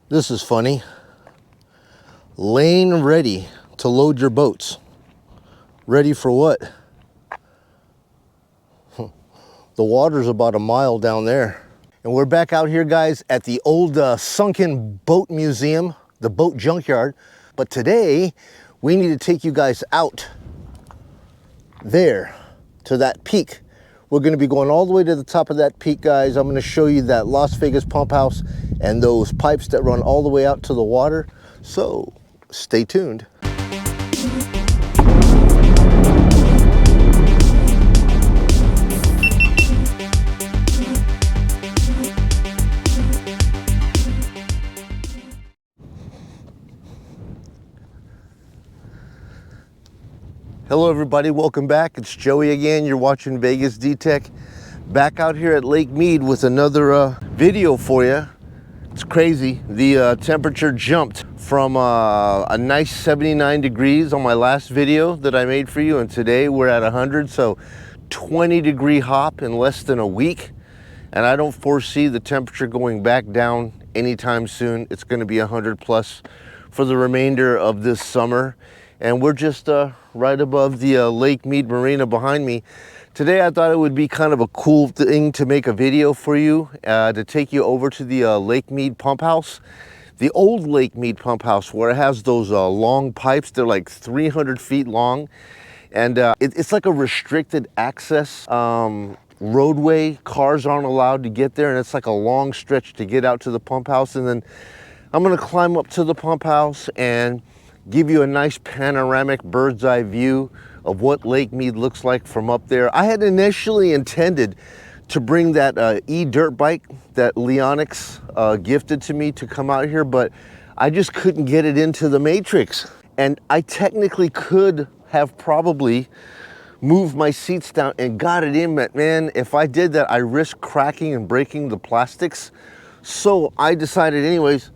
This is funny. Lane ready to load your boats. Ready for what? The water's about a mile down there. And we're back out here, guys, at the old sunken boat museum, the boat junkyard. But today, we need to take you guys out there to that peak. We're going to be going all the way to the top of that peak, guys. I'm going to show you that Las Vegas pump house and those pipes that run all the way out to the water. So stay tuned. Hello everybody, welcome back. It's Joey again. You're watching VegasDtech. Back out here at Lake Mead with another video for you. It's crazy. The temperature jumped from a nice 79 degrees on my last video that I made for you, and today we're at 100, so 20-degree hop in less than a week. And I don't foresee the temperature going back down anytime soon. It's going to be 100 plus for the remainder of this summer. And we're just right above the Lake Mead Marina behind me. Today I thought it would be kind of a cool thing to make a video for you, to take you over to the Lake Mead pump house. The old Lake Mead pump house, where it has those long pipes. They're like 300 feet long. And it's like a restricted access roadway. Cars aren't allowed to get there, and it's like a long stretch to get out to the pump house. And then I'm gonna climb up to the pump house and give you a nice panoramic bird's eye view of what Lake Mead looks like from up there. I had initially intended to bring that e-dirt bike that Leonix gifted to me to come out here, but I just couldn't get it into the matrix. And I technically could have probably moved my seats down and got it in, but man, if I did that, I risk cracking and breaking the plastics. So I decided anyways,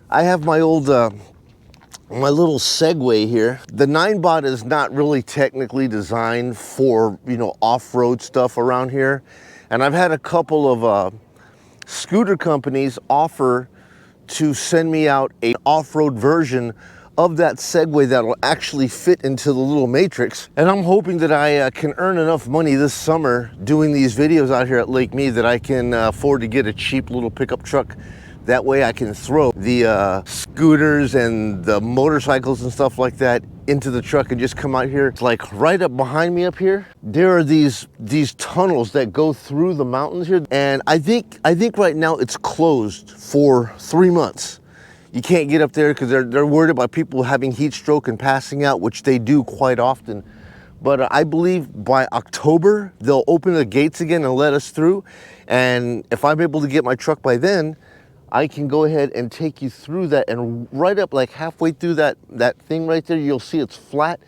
I have my old my little Segway here. The 9-bot is not really technically designed for, you know, off-road stuff around here. And I've had a couple of scooter companies offer to send me out an off-road version of that Segway that will actually fit into the little matrix. And I'm hoping that I can earn enough money this summer doing these videos out here at Lake Mead that I can afford to get a cheap little pickup truck. That way I can throw the scooters and the motorcycles and stuff like that into the truck and just come out here. It's like right up behind me up here, there are these tunnels that go through the mountains here. And I think right now it's closed for 3 months. You can't get up there because they're worried about people having heat stroke and passing out, which they do quite often. But I believe by October, they'll open the gates again and let us through. And if I'm able to get my truck by then, I can go ahead and take you through that, and right up like halfway through that thing right there, you'll see it's flat.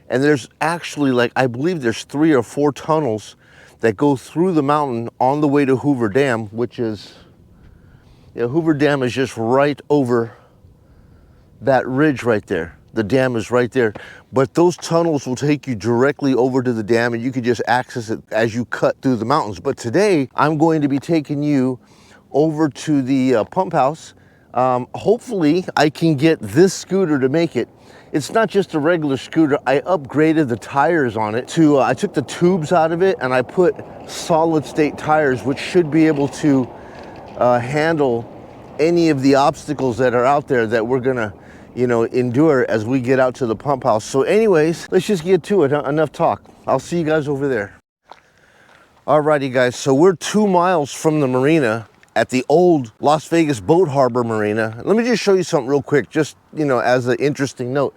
And there's actually, like, I believe there's 3 or 4 tunnels that go through the mountain on the way to Hoover Dam, which is, yeah, Hoover Dam is just right over that ridge right there. The dam is right there. But those tunnels will take you directly over to the dam, and you can just access it as you cut through the mountains. But today, I'm going to be taking you over to the pump house. Hopefully I can get this scooter to make it. It's not just a regular scooter. I upgraded the tires on it to, I took the tubes out of it and I put solid state tires, which should be able to handle any of the obstacles that are out there that we're gonna, you know, endure as we get out to the pump house. So anyways, let's just get to it. Enough talk. I'll see you guys over there. Alrighty guys, so we're 2 miles from the marina at the old Las Vegas Boat Harbor Marina. Let me just show you something real quick, just, you know, as an interesting note.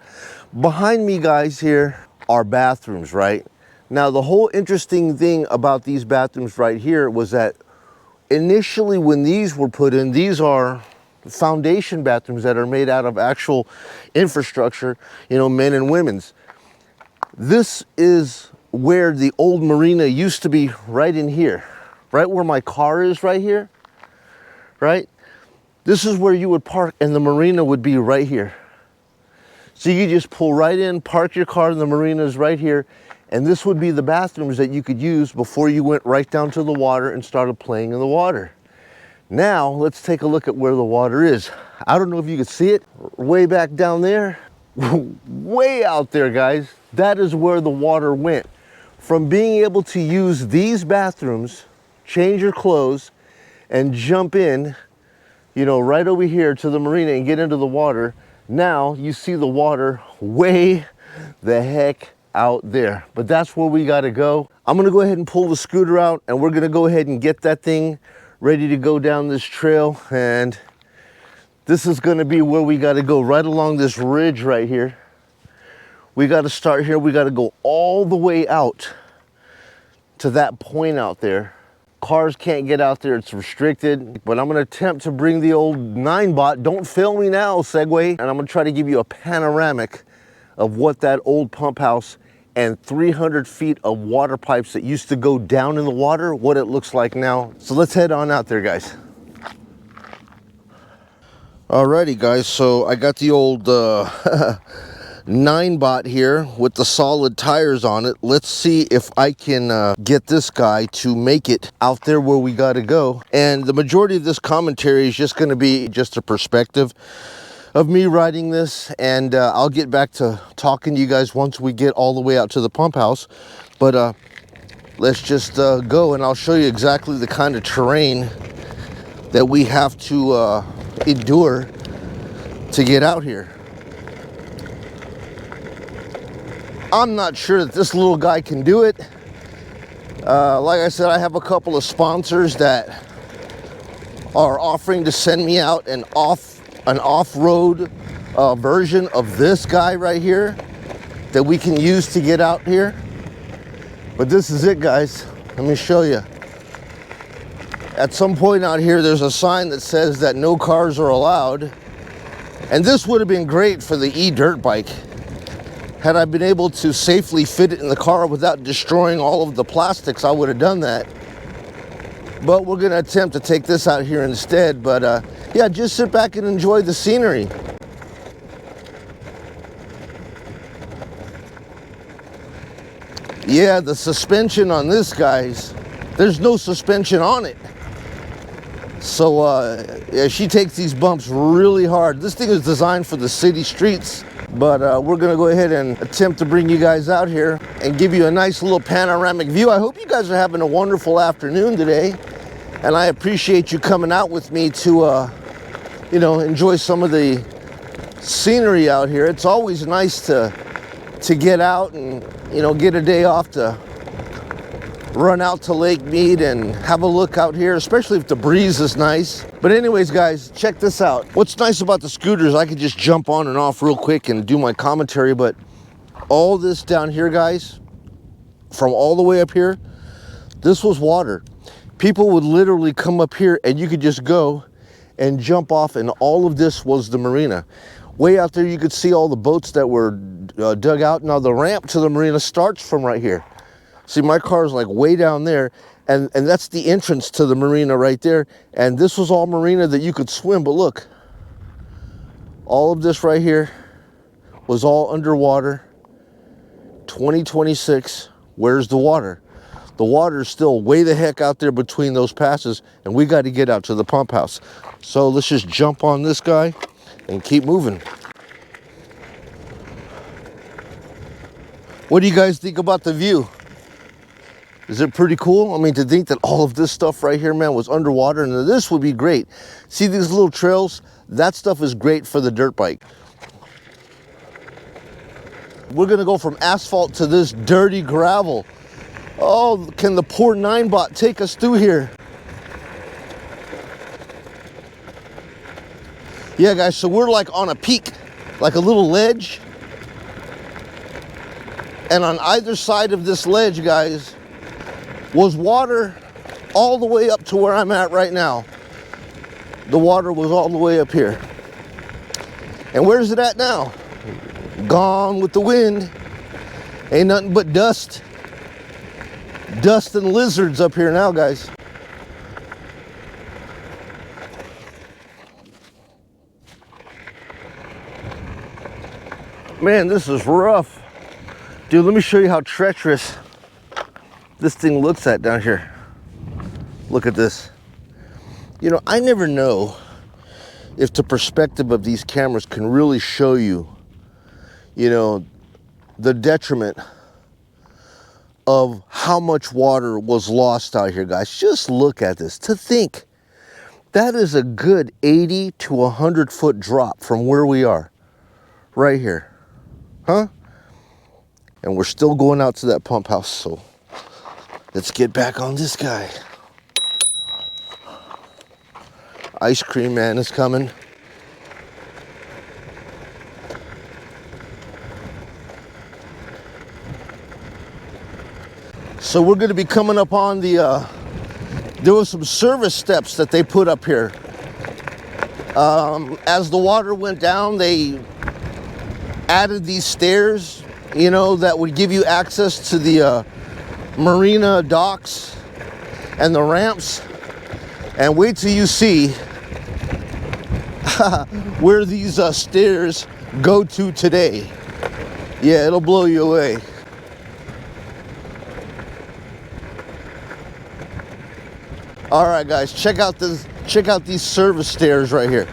Behind me, guys, here are bathrooms, right? Now, the whole interesting thing about these bathrooms right here was that initially when these were put in, these are foundation bathrooms that are made out of actual infrastructure, you know, men and women's. This is where the old marina used to be, right in here, right where my car is right here. Right? This is where you would park, and the marina would be right here. So you could just pull right in, park your car, and the marina is right here. And this would be the bathrooms that you could use before you went right down to the water and started playing in the water. Now let's take a look at where the water is. I don't know if you can see it way back down there. Way out there, guys. That is where the water went. From being able to use these bathrooms, change your clothes, and jump in, you know, right over here to the marina and get into the water. Now you see the water way the heck out there. But that's where we gotta go. I'm gonna go ahead and pull the scooter out, and we're gonna go ahead and get that thing ready to go down this trail. And this is gonna be where we gotta go, right along this ridge right here. We gotta start here. We gotta go all the way out to that point out there. Cars can't get out there, it's restricted. But I'm gonna attempt to bring the old 9-bot. Don't fail me now, Segway. And I'm gonna try to give you a panoramic of what that old pump house and 300 feet of water pipes that used to go down in the water, what it looks like now. So let's head on out there, guys. Alrighty, guys, so I got the old 9-bot here with the solid tires on it. Let's see if I can get this guy to make it out there where we got to go. And the majority of this commentary is just going to be just a perspective of me riding this, and I'll get back to talking to you guys once we get all the way out to the pump house. But let's just go, and I'll show you exactly the kind of terrain that we have to endure to get out here. I'm not sure that this little guy can do it. Like I said, I have a couple of sponsors that are offering to send me out an off-road version of this guy right here that we can use to get out here. But this is it, guys. Let me show you. At some point out here, there's a sign that says that no cars are allowed. And this would have been great for the e-dirt bike had I been able to safely fit it in the car without destroying all of the plastics. I would have done that. But we're going to attempt to take this out here instead. But yeah, just sit back and enjoy the scenery. Yeah, the suspension on this, guys, there's no suspension on it. So yeah, she takes these bumps really hard. This thing is designed for the city streets. But we're gonna go ahead and attempt to bring you guys out here and give you a nice little panoramic view. I hope you guys are having a wonderful afternoon today. And I appreciate you coming out with me to, you know, enjoy some of the scenery out here. It's always nice to get out and, you know, get a day off to run out to Lake Mead and have a look out here, especially if the breeze is nice. But anyways, guys, check this out. What's nice about the scooters, I could just jump on and off real quick and do my commentary, but all this down here, guys, from all the way up here, this was water. People would literally come up here and you could just go and jump off, and all of this was the marina. Way out there, you could see all the boats that were dug out. Now the ramp to the marina starts from right here. See, my car is like way down there, and that's the entrance to the marina right there. And this was all marina that you could swim, but look, all of this right here was all underwater. 2026, where's the water? The water is still way the heck out there between those passes, and we got to get out to the pump house. So let's just jump on this guy and keep moving. What do you guys think about the view? Is it pretty cool? I mean, to think that all of this stuff right here, man, was underwater, and this would be great. See these little trails? That stuff is great for the dirt bike. We're gonna go from asphalt to this dirty gravel. Oh, can the poor 9-bot take us through here? Yeah, guys, so we're like on a peak, like a little ledge. And on either side of this ledge, guys, was water all the way up to where I'm at right now. The water was all the way up here. And where's it at now? Gone with the wind. Ain't nothing but dust. Dust and lizards up here now, guys. Man, this is rough. Dude, let me show you how treacherous this thing looks at down here. Look at this. You know, I never know if the perspective of these cameras can really show you, you know, the detriment of how much water was lost out here, guys. Just look at this. To think, that is a good 80 to 100 foot drop from where we are, right here, huh? And we're still going out to that pump house, so let's get back on this guy. Ice cream man is coming. So we're going to be coming up on the, there was some service steps that they put up here. As the water went down, they added these stairs, you know, that would give you access to the Marina docks and the ramps. And wait till you see where these stairs go to today. Yeah, it'll blow you away. All right, guys, check out these service stairs right here.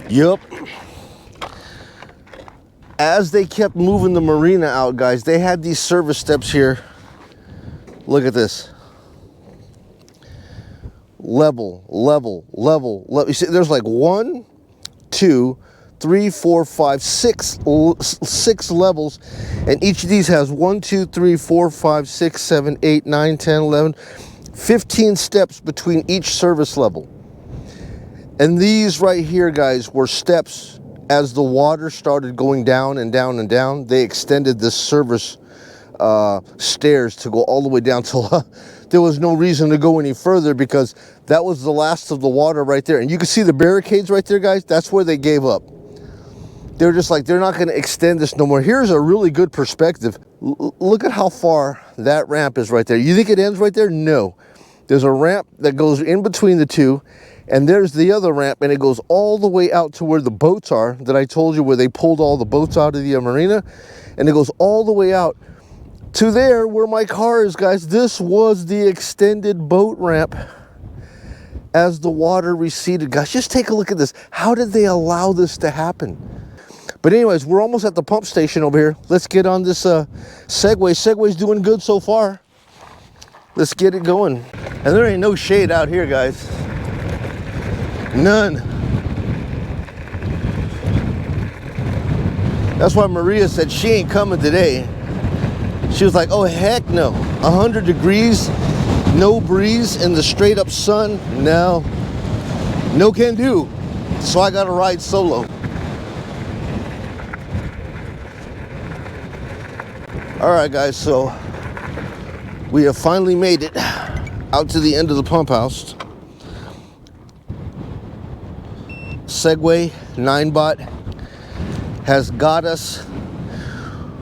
Yup. As they kept moving the marina out, guys, they had these service steps here. Look at this. Level. You see, there's like 1, 2, 3, 4, 5, 6 levels, and each of these has 1, 2, 3, 4, 5, 6, 7, 8, 9, 10, 11, 15 steps between each service level. And these right here, guys, were steps. As the water started going down and down and down, they extended this service stairs to go all the way down till there was no reason to go any further, because that was the last of the water right there. And you can see the barricades right there, guys. That's where they gave up. They're just like, they're not going to extend this no more. Here's a really good perspective. Look at how far that ramp is right there. You think it ends right there? No. There's a ramp that goes in between the two, and there's the other ramp, and it goes all the way out to where the boats are that I told you, where they pulled all the boats out of the marina, and it goes all the way out to there where my car is, guys. This was the extended boat ramp as the water receded, guys. Just take a look at this. How did they allow this to happen? But anyways, we're almost at the pump station over here. Let's get on this Segway. Segway's doing good so far. Let's get it going. And there ain't no shade out here, guys. None. That's why Maria said she ain't coming today. She was like, oh, heck no. 100 degrees, no breeze, in the straight up sun. No can do. So I got to ride solo. All right, guys, so we have finally made it out to the end of the pump house. Segway 9-bot has got us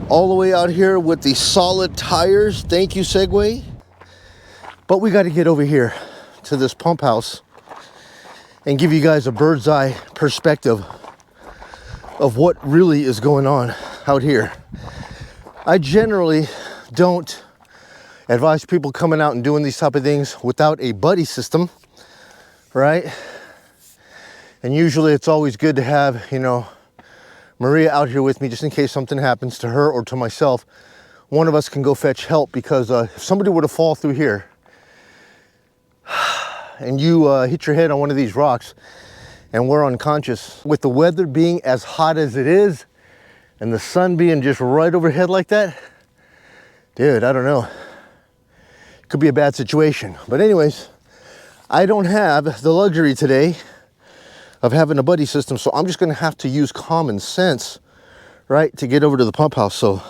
all the way out here with the solid tires. Thank you, Segway. But we got to get over here to this pump house and give you guys a bird's eye perspective of what really is going on out here. I generally don't advise people coming out and doing these type of things without a buddy system, right? And usually it's always good to have, you know, Maria out here with me, just in case something happens to her or to myself. One of us can go fetch help, because if somebody were to fall through here and you hit your head on one of these rocks and we're unconscious, with the weather being as hot as it is and the sun being just right overhead like that, dude, I don't know. It could be a bad situation. But anyways, I don't have the luxury today of having a buddy system, so I'm just gonna have to use common sense, right, to get over to the pump house. So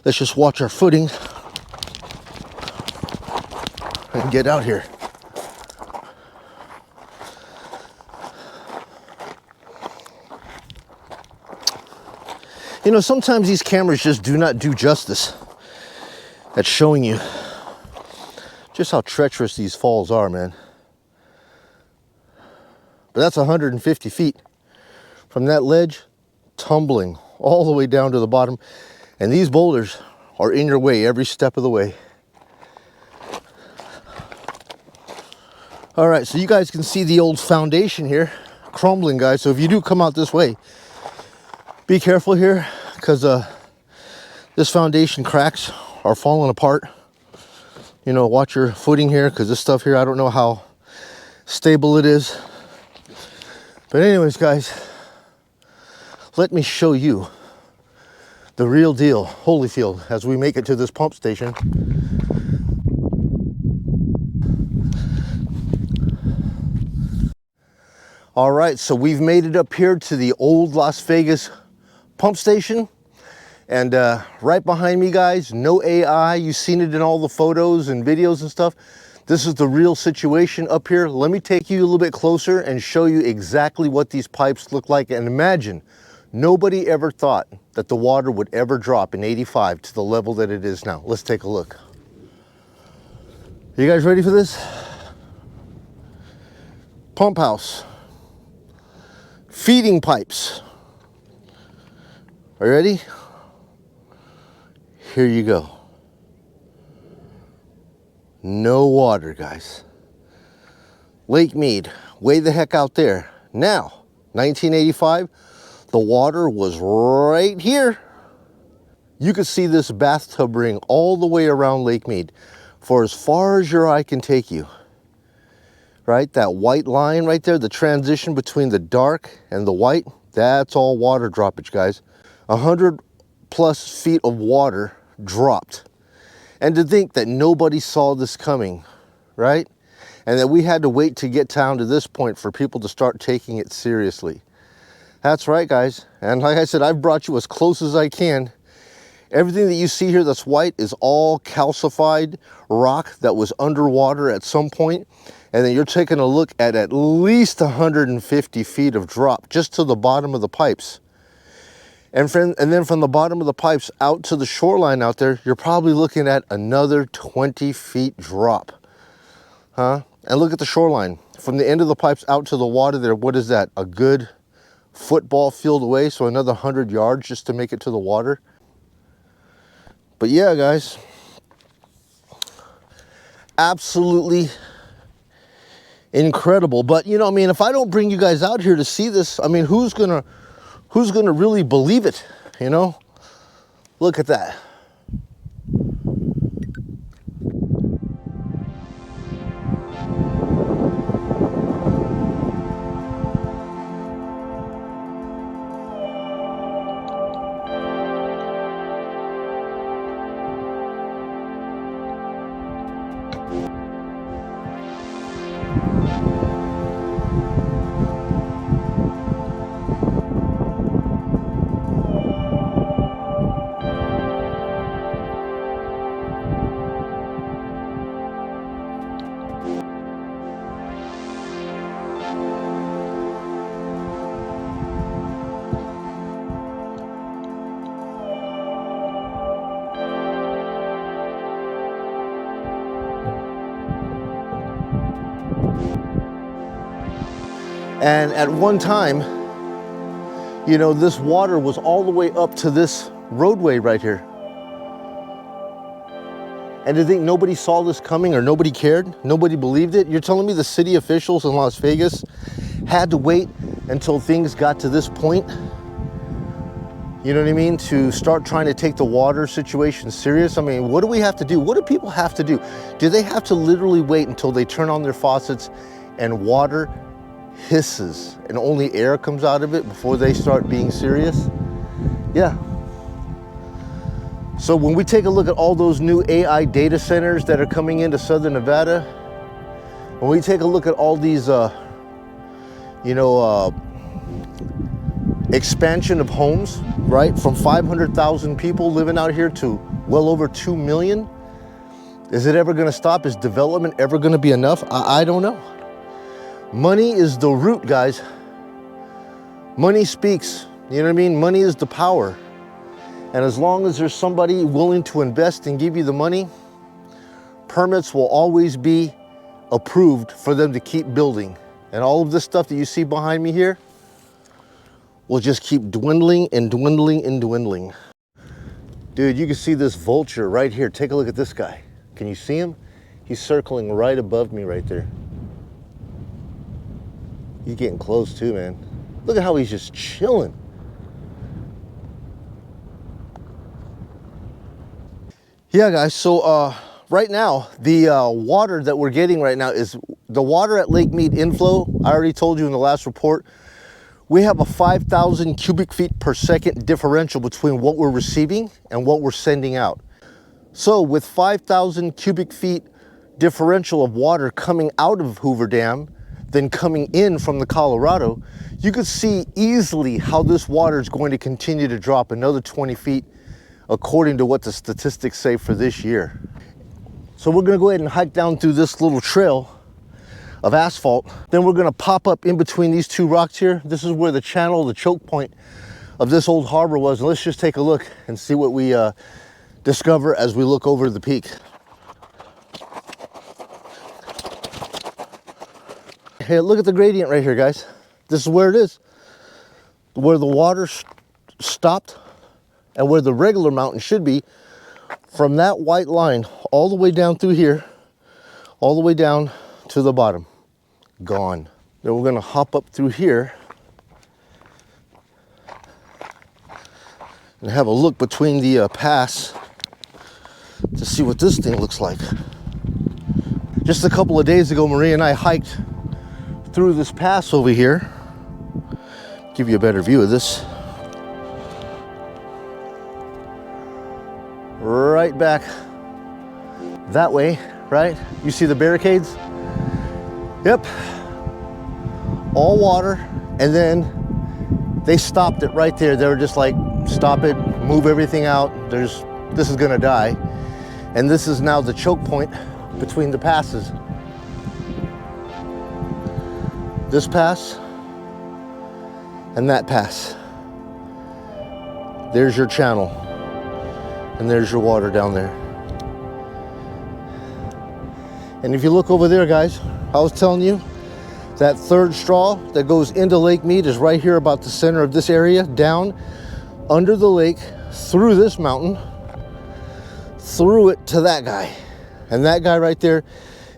let's just watch our footing and get out here. You know, sometimes these cameras just do not do justice at showing you just how treacherous these falls are, man. But that's 150 feet from that ledge, tumbling all the way down to the bottom. And these boulders are in your way every step of the way. All right, so you guys can see the old foundation here crumbling, guys. So if you do come out this way, be careful here, because this foundation cracks are falling apart. You know, watch your footing here, because this stuff here, I don't know how stable it is. But anyways, guys, let me show you the real deal, Holyfield, as we make it to this pump station. All right, so we've made it up here to the old Las Vegas pump station. And right behind me, guys, no AI. You've seen it in all the photos and videos and stuff. This is the real situation up here. Let me take you a little bit closer and show you exactly what these pipes look like. And imagine, nobody ever thought that the water would ever drop in 85 to the level that it is now. Let's take a look. You guys ready for this? Pump house. Feeding pipes. Are you ready? Here you go. No water, guys. Lake Mead, way the heck out there. Now, 1985, the water was right here. You could see this bathtub ring all the way around Lake Mead for as far as your eye can take you. Right, that white line right there, the transition between the dark and the white, that's all water droppage, guys. 100+ feet of water dropped. And to think that nobody saw this coming, right? And that we had to wait to get down to this point for people to start taking it seriously. That's right, guys. And like I said, I've brought you as close as I can. Everything that you see here that's white is all calcified rock that was underwater at some point. And then you're taking a look at least 150 feet of drop just to the bottom of the pipes. And then from the bottom of the pipes out to the shoreline out there, you're probably looking at another 20 feet drop. Huh? And look at the shoreline. From the end of the pipes out to the water there, what is that? A good football field away, so another 100 yards just to make it to the water. But yeah, guys, absolutely incredible. But you know, I mean, if I don't bring you guys out here to see this, I mean, who's gonna really believe it? You know, look at that. And at one time, you know, this water was all the way up to this roadway right here. And to think nobody saw this coming or nobody cared, nobody believed it. You're telling me the city officials in Las Vegas had to wait until things got to this point, you know what I mean, to start trying to take the water situation serious? I mean, what do we have to do? What do people have to do? Do they have to literally wait until they turn on their faucets and water hisses and only air comes out of it before they start being serious? Yeah. So when we take a look at all those new AI data centers that are coming into Southern Nevada, when we take a look at all these, expansion of homes, right? From 500,000 people living out here to well over 2 million. Is it ever gonna stop? Is development ever gonna be enough? I don't know. Money is the root, guys. Money speaks, you know what I mean? Money is the power. And as long as there's somebody willing to invest and give you the money, permits will always be approved for them to keep building. And all of this stuff that you see behind me here will just keep dwindling and dwindling and dwindling. Dude, you can see this vulture right here. Take a look at this guy. Can you see him? He's circling right above me right there. He's getting close too, man. Look at how he's just chilling. Yeah, guys, so right now, the water that we're getting right now is the water at Lake Mead inflow. I already told you in the last report, we have a 5,000 cubic feet per second differential between what we're receiving and what we're sending out. So with 5,000 cubic feet differential of water coming out of Hoover Dam, then coming in from the Colorado, you could see easily how this water is going to continue to drop another 20 feet according to what the statistics say for this year. So we're gonna go ahead and hike down through this little trail of asphalt. Then we're gonna pop up in between these two rocks here. This is where the channel, the choke point of this old harbor was. And let's just take a look and see what we discover as we look over the peak. Hey, look at the gradient right here, guys. This is where it is. Where the water stopped and where the regular mountain should be. From that white line all the way down through here, all the way down to the bottom. Gone. Then we're gonna hop up through here and have a look between the pass to see what this thing looks like. Just a couple of days ago, Marina and I hiked through this pass over here. Give you a better view of this. Right back that way, right? You see the barricades? Yep. All water, and then they stopped it right there. They were just like, stop it, move everything out. This is gonna die. And this is now the choke point between the passes. This pass and that pass. There's your channel, and there's your water down there. And if you look over there, guys, I was telling you that third straw that goes into Lake Mead is right here about the center of this area, down under the lake, through this mountain, through it to that guy. And that guy right there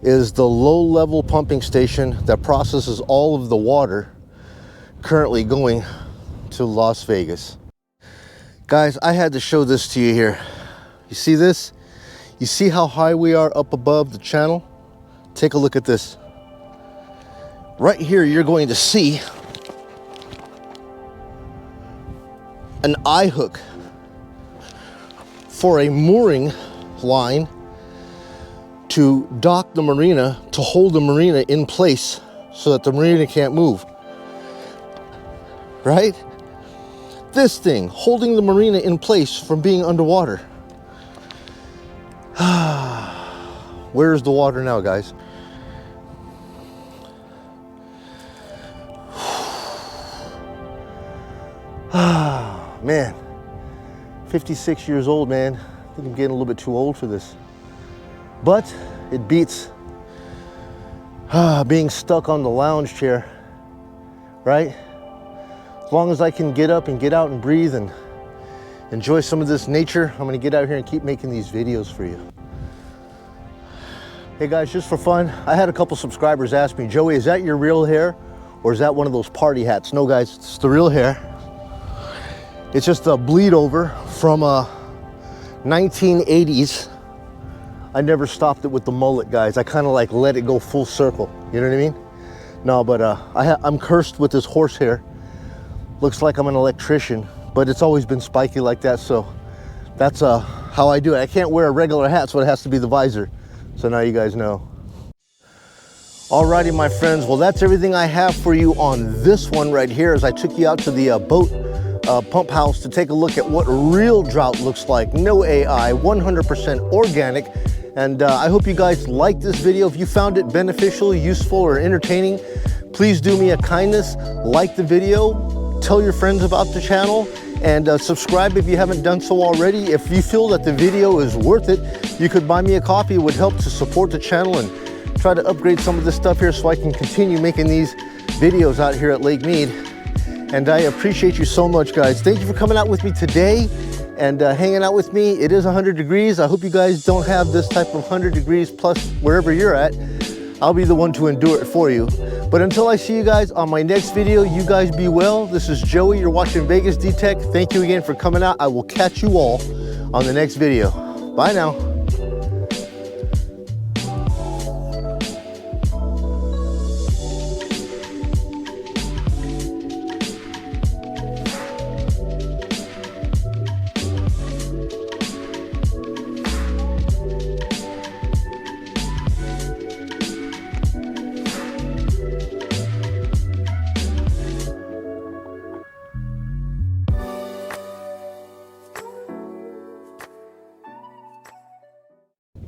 is the low-level pumping station that processes all of the water currently going to Las Vegas. Guys, I had to show this to you here. You see this? You see how high we are up above the channel? Take a look at this. Right here, you're going to see an eye hook for a mooring line to dock the marina, to hold the marina in place so that the marina can't move. Right? This thing holding the marina in place from being underwater. Where's the water now, guys? Man, 56 years old, man. I think I'm getting a little bit too old for this. But it beats being stuck on the lounge chair, right? As long as I can get up and get out and breathe and enjoy some of this nature, I'm gonna get out here and keep making these videos for you. Hey guys, just for fun, I had a couple subscribers ask me, Joey, is that your real hair or is that one of those party hats? No guys, it's the real hair. It's just a bleed over from 1980s. I never stopped it with the mullet, guys. I kind of like let it go full circle. You know what I mean? No, but I'm cursed with this horse hair. Looks like I'm an electrician, but it's always been spiky like that. So that's how I do it. I can't wear a regular hat, so it has to be the visor. So now you guys know. Alrighty, my friends. Well, that's everything I have for you on this one right here, as I took you out to the boat pump house to take a look at what real drought looks like. No AI, 100% organic. And I hope you guys liked this video. If you found it beneficial, useful, or entertaining, please do me a kindness, like the video, tell your friends about the channel, and subscribe if you haven't done so already. If you feel that the video is worth it, you could buy me a coffee. It would help to support the channel and try to upgrade some of this stuff here so I can continue making these videos out here at Lake Mead. And I appreciate you so much, guys. Thank you for coming out with me today and hanging out with me. It is 100 degrees. I hope you guys don't have this type of 100 degrees plus wherever you're at. I'll be the one to endure it for you. But until I see you guys on my next video, you guys be well. This is Joey. You're watching VegasDtech. Thank you again for coming out. I will catch you all on the next video. Bye now.